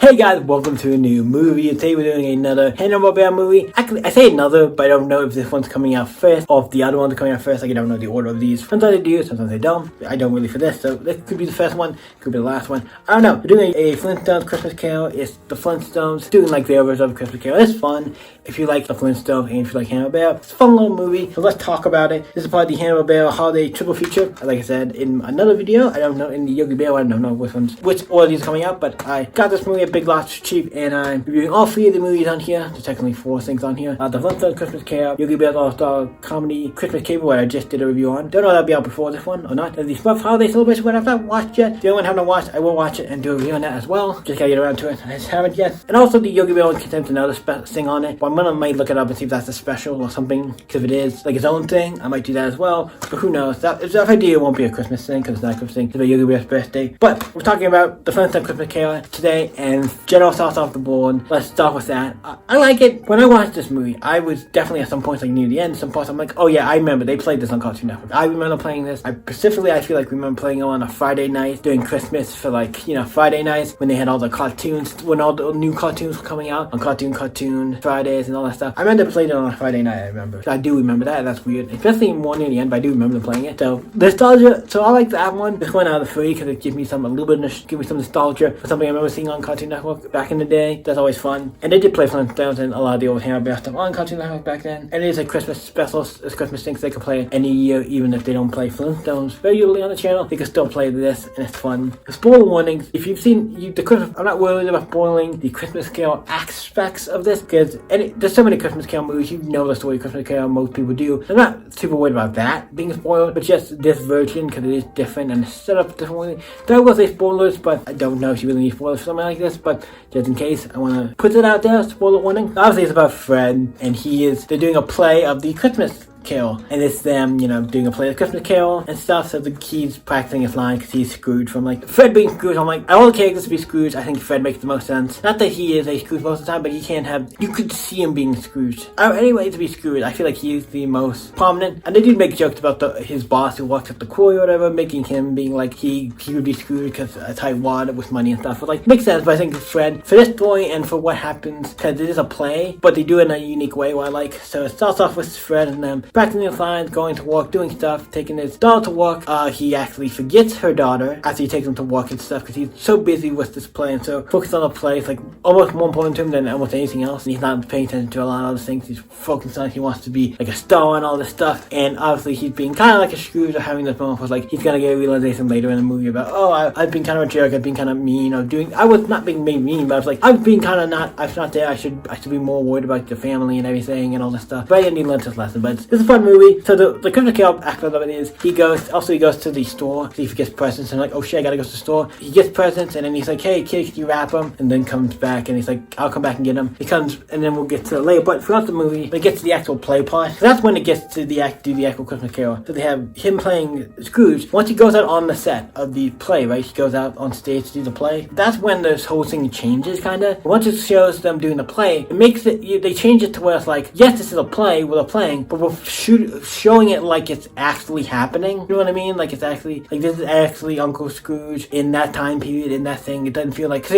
Hey guys, welcome to a new movie. Today we're doing another Bamm-Bamm movie. Actually, I say another, but I don't know if this one's coming out first or if the other one's coming out first. Like, I don't know the order of these. Sometimes they do, sometimes they don't. I don't really for this, so this could be the first one, could be the last one. I don't know. We're doing a Flintstones Christmas Carol. It's the Flintstones doing like their version of Christmas Carol. It's fun if you like the Flintstones and if you like Bamm-Bamm. It's a fun little movie, so let's talk about it. This is part of the Bamm-Bamm holiday triple feature. Like I said in another video, I don't know, in the Yogi Bear, I don't know which order these are coming out, but I got this movie at Big Lots cheap. And I'm reviewing all three of the movies on here. There's technically four things on here. The Flintstones Christmas Carol, Yogi Bear's All-Star Comedy, Christmas Cable, what I just did a review on. Don't know if that'll be out before this one or not. There's the Spuff Holiday Celebration, what I've not watched yet. The only one I haven't watched, I will watch it and do a review on that as well. Just gotta get around to it. I just haven't yet. And also the Yogi Bear one contains another thing on it. But I'm gonna might look it up and see if that's a special or something. Because if it is like its own thing, I might do that as well. But who knows? If I do, it won't be a Christmas thing because it's not a Christmas thing. It's about Yogi Bear's birthday. But we're talking about the Flintstones Christmas Carol today and general thoughts off the board. Let's start with that. I like it. When I watched this movie, I was definitely at some points like near the end. Some parts I'm like, oh yeah, I remember they played this on Cartoon Network. I remember playing this. I feel like remember playing it on a Friday night during Christmas for like, Friday nights when they had all the cartoons, when all the new cartoons were coming out on Cartoon Fridays and all that stuff. I remember they played it on a Friday night, I remember. So I do remember that. That's weird. Especially more near the end, but I do remember them playing it. So nostalgia. So I like that one. This one out of the three because it gives me some nostalgia for something I remember seeing on Cartoon Network back in the day. That's always fun. And they did play Flintstones and a lot of the old Bamm-Bamm stuff on Cartoon Network back then. And it is a Christmas special, it's Christmas thing, so they can play it any year, even if they don't play Flintstones regularly on the channel. They can still play this, and it's fun. Spoiler warnings, if you've seen the Christmas, I'm not worried about spoiling the Christmas Carol aspects of this, because there's so many Christmas Carol movies, you know the story of Christmas Carol, most people do. I'm not super worried about that being spoiled, but just this version, because it is different and set up differently. I will say spoilers, but I don't know if you really need spoilers for something like this, but just in case, I want to put it out there, spoiler warning. Obviously it's about Fred, and they're doing a play of the Christmas Carol, and it's them, doing a play of Christmas Carol and stuff, so he's practicing his line because he's Scrooge from, Fred being Scrooge. I'm like, all the characters to be Scrooge, I think Fred makes the most sense. Not that he is a Scrooge most of the time, but you could see him being Scrooge. Anyway, to be Scrooge, I feel like he's the most prominent, and they did make jokes about his boss who walks up the quarry or whatever, making him being like, he would be Scrooge because a tight wad with money and stuff, but makes sense. But I think Fred, for this story and for what happens, because it is a play, but they do it in a unique way, what I like. So it starts off with Fred and them practicing his lines, going to work, doing stuff, taking his daughter to work. He actually forgets her daughter after he takes him to work and stuff because he's so busy with this play and so focused on the play. It's almost more important to him than almost anything else. And he's not paying attention to a lot of other things. He's focused on, he wants to be a star and all this stuff. And obviously he's being kind of like a Scrooge, or having this moment where he's gonna get a realization later in the movie about, I've been kind of a jerk, I've been kind of mean, I was not being mean, but I was I've been kind of not there, I should be more worried about the family and everything and all this stuff. But I didn't need to learn this lesson, but it's a fun movie. So the Christmas Carol aspect of it is he goes to the store, see if he gets presents, and oh shit, I gotta go to the store. He gets presents, and then he's like, hey kid, can you wrap them? And then comes back and he's like, I'll come back and get them. He comes, and then we'll get to it later. But throughout the movie, when it gets to the actual play part, that's when it gets to the actual Christmas Carol. So they have him playing Scrooge. Once he goes out on the set of the play, right? He goes out on stage to do the play. That's when this whole thing changes, kinda. Once it shows them doing the play, it makes it, they change it to where it's yes, this is a play, we're playing, but we're showing it like it's actually happening. You know what I mean? It's actually, this is actually Uncle Scrooge in that time period, in that thing. It doesn't feel because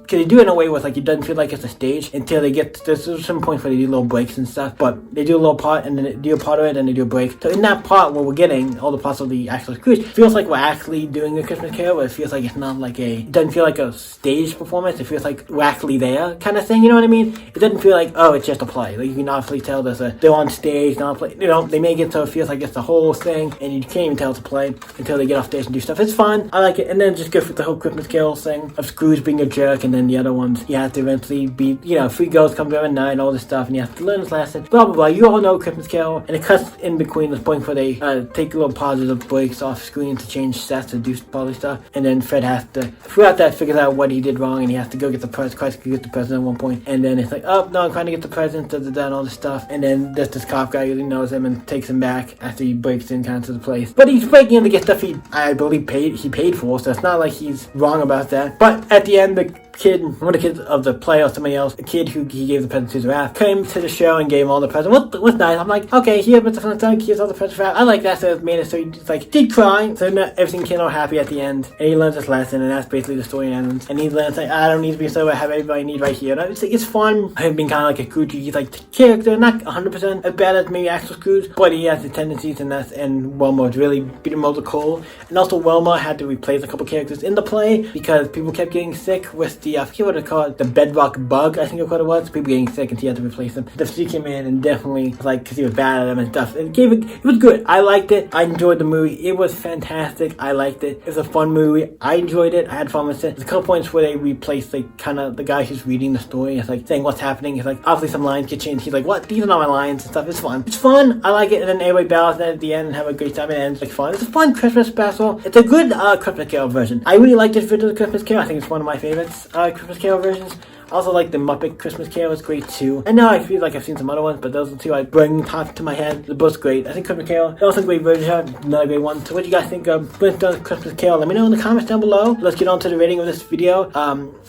they do it in a way where it doesn't feel like it's a stage until they get, there's some points where they do little breaks and stuff, but they do a little part and then they do a part of it and they do a break. So in that part where we're getting all the parts of the actual Scrooge, it feels like we're actually doing a Christmas Carol, but it feels like it's not it doesn't feel like a stage performance. It feels like we're actually there kind of thing. You know what I mean? It doesn't feel it's just a play. You can obviously tell they're on stage, not a play. They make it so it feels like it's the whole thing, and you can't even tell it's a play until they get off stage and do stuff. It's fun. I like it. And then just go through the whole Christmas Carol thing of Scrooge being a jerk, and then the other ones, you have to eventually be, three girls come to him at night, all this stuff, and you have to learn this lesson, blah, blah, blah. You all know Christmas Carol, and it cuts in between this point where they take little pauses of breaks off screen to change sets to do probably stuff, and then Fred has to, throughout that, figures out what he did wrong, and he has to go get the present. Christ could get the present at one point, and then it's oh, no, I'm trying to get the present, and all this stuff, and then there's this cop guy who knows him and takes him back after he breaks in kind of to the place. But he's breaking in to get stuff I believe he paid for, so it's not like he's wrong about that. But at the end, the kid, one of the kids of the play or somebody else, a kid who he gave the present to his wrath, came to the show and gave him all the presents. What was nice. I'm like, okay, here, but the Flintstones, here's all the presents for wrath. I like that, so it made it so he just like did cry, so everything came out happy at the end, and he learns his lesson, and that's basically the story ends. And he learns like, I don't need to be so, I have everybody I need right here. And it's fun. Him being kind of like a Scrooge, like character, not 100% as bad as maybe actual Scrooge, but he has the tendencies, and Wilma was really beating him over the coal. And also Wilma had to replace a couple characters in the play because people kept getting sick with the I forget what they call it, the bedrock bug, I think that's what it was. People getting sick and he had to replace them. She came in and definitely like because he was bad at them and stuff. It was good. I liked it. I enjoyed the movie. It was fantastic. I liked it. It was a fun movie. I enjoyed it. I had fun with it. There's a couple points where they replaced like kind of the guy who's reading the story. It's like saying what's happening. It's like obviously some lines get changed. He's like, what? These are not my lines and stuff. It's fun. It's fun. I like it. And then everybody bows at the end and have a great time. It ends like fun. It's a fun Christmas special. It's a good Christmas Carol version. I really like this version of the Christmas Carol. I think it's one of my favorites Christmas Carol versions. I also like the Muppet Christmas Carol, it's great too. And now I feel like I've seen some other ones, but those are two I bring top to my head. They're both great. I think Christmas Carol, also a great version, another great one. So what do you guys think of Flintstones Christmas Carol? Let me know in the comments down below. Let's get on to the rating of this video.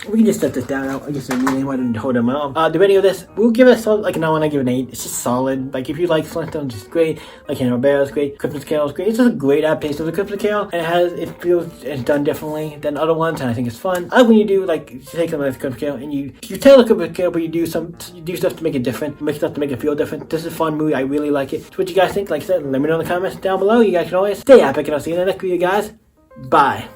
We can just set this down. I guess I didn't hold them out. The rating of this, we'll give it a solid, like now when I give it an 8. It's just solid. Like if you like Flintstones, it's great. Like Hanna-Barbera is great. Christmas Carol is great. It's just a great adaptation of the Christmas Carol. And it feels it's done differently than other ones, and I think it's fun. I like when you do like you take something like Christmas Carol and you tell the Christmas Carol, but you do stuff to make it different. You make stuff to make it feel different. This is a fun movie. I really like it. So what you guys think? Like I said, let me know in the comments down below. You guys can always stay epic, and I'll see you in the next video, guys. Bye.